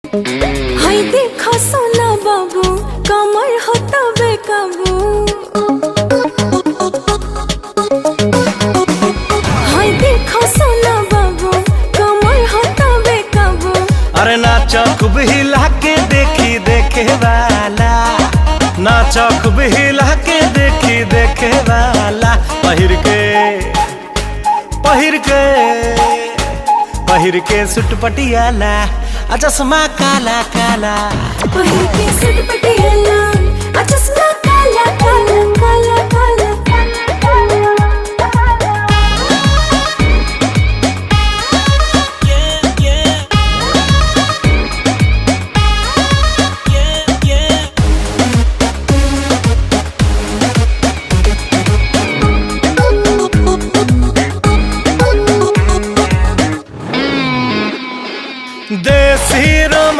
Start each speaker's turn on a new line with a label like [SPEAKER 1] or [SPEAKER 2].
[SPEAKER 1] हाय देखो सोना बाबू कमर होता बेकाबू। हाय देखो सोना बाबू कमर होता बेकाबू।
[SPEAKER 2] अरे नाचा खूब हिला के देखी देखे वाला, नाचा खूब हिला के देखी देखे वाला। पहिर के पहिर के सूट पटियाला, चश्मा काला काला।
[SPEAKER 1] पहिर के सूट पटियाला, चश्मा काला काला काला काला।